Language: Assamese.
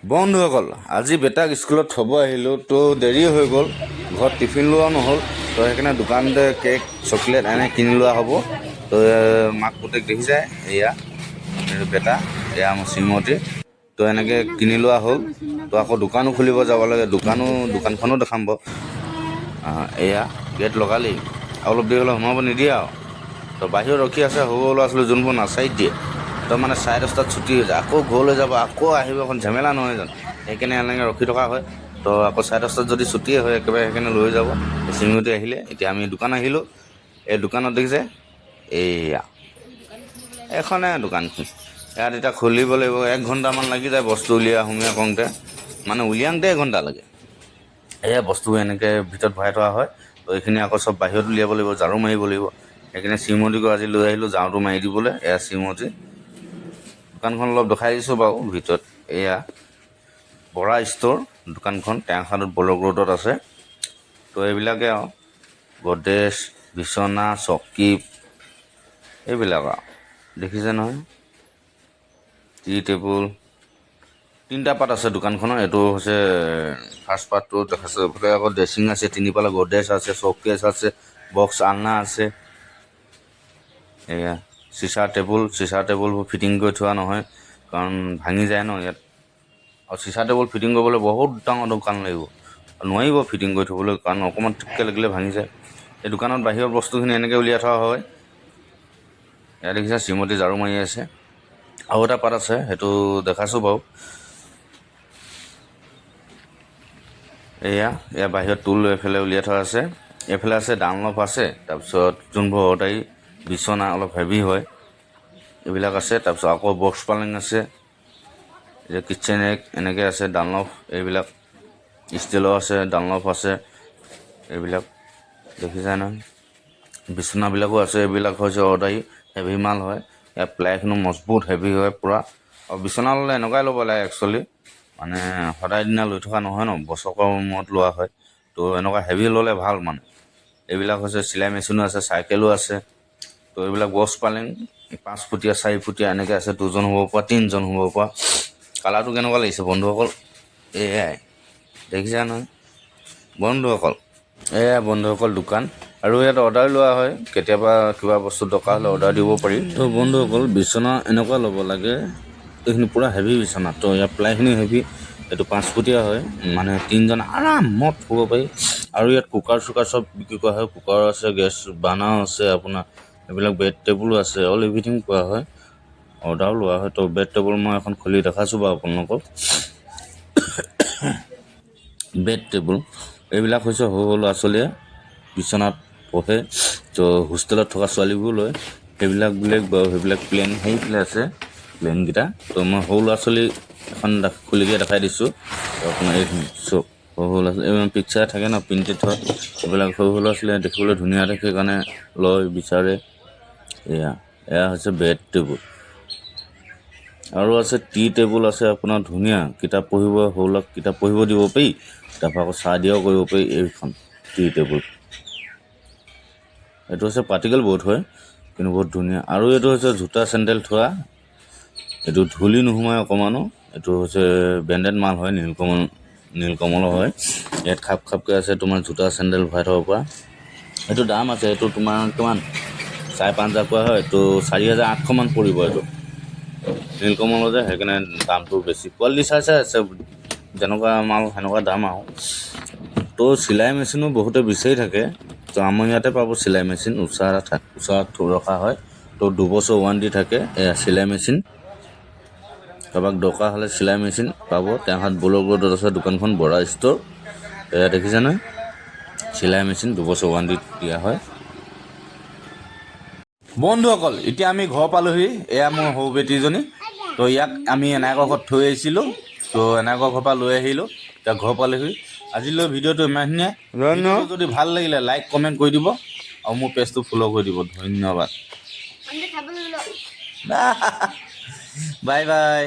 বন্ধুসকল আজি বেটাক স্কুলত থ'ব আহিলোঁ তো দেৰি হৈ গ'ল ঘৰত টিফিন লোৱা নহ'ল তো সেইকাৰণে দোকানতে কেক চকলেট এনে কিনি লোৱা হ'ব তো মাক পুতেক দেখি যায় এয়া বেটা এয়া মোৰ শ্ৰীমতী তো এনেকৈ কিনি লোৱা হ'ল তো আকৌ দোকানো খুলিব যাব লাগে দোকানখনো দেখাম বাৰু এয়া গেট লগালেই অলপ দেৰি হ'লে সোমাব নিদিয়ে আৰু তো বাহিৰত ৰখি আছে সৰু ল'ৰা ছোৱালী যোনবোৰ নাচাৰিত দিয়ে তো মানে 10:30 ছুটি হৈ যায় আকৌ ঘৰলৈ যাব আকৌ আহিব এখন ঝেমেলা নহয় জানো সেইকাৰণে এনেকৈ ৰখি থকা হয় তো আকৌ 10:30 যদি ছুটিয়ে হয় একেবাৰে সেইকাৰণে লৈ যাব শ্ৰীমতী আহিলে এতিয়া আমি দোকান আহিলোঁ এই দোকানত দেখিছে এয়া এখনে দোকানখন ইয়াত এতিয়া খুলিব লাগিব 1 ঘণ্টামান লাগি যায় বস্তু সোমোৱা কৰোঁতে মানে উলিয়াওঁতে 1 ঘণ্টা লাগে এয়া বস্তু এনেকৈ ভিতৰত ভৰাই থোৱা হয় তো এইখিনি আকৌ চব বাহিৰত উলিয়াব লাগিব ঝাৰু মাৰিব লাগিব সেইকাৰণে শ্ৰীমতীকো আজি লৈ আহিলোঁ ঝাৰুটো মাৰি দিবলৈ এয়া শ্ৰীমতী দোকানখন অলপ দেখাই দিছোঁ বাৰু ভিতৰত এয়া বৰা ষ্ট'ৰ দোকানখন টেঙাখাটত ব্লক ৰোডত আছে তো এইবিলাকে আৰু গড্ৰেজ বিচনা চকী এইবিলাক আৰু দেখিছে নহয় টি টেবুল 3টা পাৰ্ট আছে দোকানখনৰ এইটো হৈছে ফাৰ্ষ্ট পাৰ্টটো দেখাইছে এইফালে আকৌ ড্ৰেছিং আছে 3 পালা গড্ৰেজ আছে চকেছ আছে বক্স আলনা আছে এয়া চিচাৰ টেবুলবোৰ ফিটিং কৰি থোৱা নহয় কাৰণ ভাঙি যায় ন ইয়াত আৰু চিচাৰ টেবুল ফিটিং কৰিবলৈ বহুত ডাঙৰ দোকান লাগিব নোৱাৰিব ফিটিং কৰি থ'বলৈ কাৰণ অকণমান ঠিককৈ লাগিলে ভাঙি যায় এই দোকানত বাহিৰৰ বস্তুখিনি এনেকৈ উলিয়াই থোৱা হয় ইয়াত দেখিছে শ্ৰীমতী ঝাৰু মাৰি আছে আৰু এটা পাৰ্ট আছে সেইটো দেখাইছোঁ বাৰু এয়া বাহিৰত টুল এইফালে উলিয়াই থোৱা আছে এইফালে আছে ডানলপ আছে তাৰপিছত যোনবোৰ অৰ্ডাৰী বিচনা অলপ হেভি হয় এইবিলাক আছে তাৰপিছত আকৌ বক্স পালেং আছে এতিয়া কিটচেন এগ এনেকৈ আছে ডানলপ এইবিলাক ষ্টিলৰ আছে ডানলপ আছে এইবিলাক দেখিছা নহয় বিচনাবিলাকো আছে এইবিলাক হৈছে অৰ্ডাৰী হেভি মাল হয় ইয়াৰ প্লাইখিনি মজবুত হেভি হয় পূৰা আৰু বিচনা ল'লে এনেকুৱাই ল'ব লাগে একচুৱেলি মানে সদায় দিনা লৈ থকা নহয় ন বছৰৰ মূৰত লোৱা হয় তো এনেকুৱা হেভি ল'লে ভাল মানে এইবিলাক হৈছে চিলাই মেচিনো আছে চাইকেলো আছে তো এইবিলাক বক্স পালেং 5 ফুটীয়া 4 ফুটীয়া এনেকৈ আছে 2জন হ'ব পৰা 3জন হ'ব পৰা কালাৰটো কেনেকুৱা লাগিছে বন্ধুসকল এয়াই দেখিছা নহয় বন্ধুসকল দোকান আৰু ইয়াত অৰ্ডাৰ লোৱা হয় কেতিয়াবা কিবা বস্তু দৰকাৰ হ'লে অৰ্ডাৰ দিব পাৰি তো বন্ধুসকল বিচনা এনেকুৱা ল'ব লাগে এইখিনি পূৰা হেভি বিচনা তো ইয়াৰ প্লাইখিনি হেভি এইটো 5 ফুটীয়া হয় মানে 3জন আৰামত শুব পাৰি আৰু ইয়াত কুকাৰ চুকাৰ চব বিক্ৰী কৰা হয় কুকাৰ আছে গেছ বাৰ্ণাৰ আছে আপোনাৰ এইবিলাক বেড টেবুলো আছে অল এভৰিথিং পোৱা হয় অৰ্ডাৰো লোৱা হয় তো বেড টেবুল মই এখন খুলি দেখাইছোঁ বাৰু আপোনালোকক বেড টেবুল এইবিলাক হৈছে সৰু ল'ৰা ছোৱালীয়ে বিচনাত পঢ়ে তো হোষ্টেলত থকা ছোৱালীবোৰ লয় সেইবিলাক বেলেগ বাৰু সেইবিলাক প্লেন সেইফালে আছে প্লেনকেইটা তো মই সৰু ল'ৰা ছোৱালী এখন খুলিকৈ দেখাই দিছোঁ আপোনাৰ এইখিনি চব সৰু ল'ৰা ছোৱালী এইবিলাক পিকচাৰ থাকে ন প্ৰিণ্টেড হয় এইবিলাক সৰু ল'ৰা ছোৱালীয়ে দেখিবলৈ ধুনীয়া দেখে সেইকাৰণে লয় বিচাৰে এয়া হৈছে বেড টেবুল আৰু আছে টি টেবুল আছে আপোনাৰ ধুনীয়া কিতাপ পঢ়িব সৰু ল'ৰাক কিতাপ পঢ়িব দিব পাৰি তাৰপৰা আকৌ চাহ দিয়াও কৰিব পাৰি এইখন টি টেবুল এইটো হৈছে পাৰ্টিকেল বৰ্ড হয় কিন্তু বহুত ধুনীয়া আৰু এইটো হৈছে জোতা চেণ্ডেল থোৱা এইটো ধূলি নোসোমাই অকণমানো এইটো হৈছে ব্ৰেণ্ডেড মাল হয় নীলকমলৰ হয় ইয়াত খাপকৈ আছে তোমাৰ জোতা চেণ্ডেল ভৰাই থ'ব পৰা এইটো দাম আছে এইটো তোমাৰ কিমান 5,500 কোৱা হয় তো 4,800মান পৰিব এইটো নীলকমলৰ যে সেইকাৰণে দামটো বেছি কোৱালিটি চাই আছে যেনেকুৱা মাল সেনেকুৱা দাম আৰু তো চিলাই মেচিনো বহুতে বিচাৰি থাকে তো আমাৰ ইয়াতে পাব চিলাই মেচিন ওচৰত ৰখা হয় তো 2 বছৰ ৱাৰেণ্টি থাকে এয়া চিলাই মেচিন কাৰোবাক দৰকাৰ হ'লে চিলাই মেচিন পাব টেঙাখাট ব্লক ৰোডত আছে দোকানখন বৰা ষ্ট'ৰ এয়া দেখিছে নহয় চিলাই মেচিন 2 বছৰ ৱাৰেণ্টি দিয়া হয় বন্ধুসকল এতিয়া আমি ঘৰ পালোহি এয়া মোৰ সৰু বেটীজনী তো ইয়াক আমি এনায়েকৰ ঘৰত থৈ আহিছিলোঁ তো এনায়েকৰ ঘৰৰ পৰা লৈ আহিলোঁ এতিয়া ঘৰ পালোহি আজিলৈ ভিডিঅ'টো ইমানখিনিয়ে যদি ভাল লাগিলে লাইক কমেণ্ট কৰি দিব আৰু মোৰ পেজটো ফ'ল' কৰি দিব ধন্যবাদ বাই বাই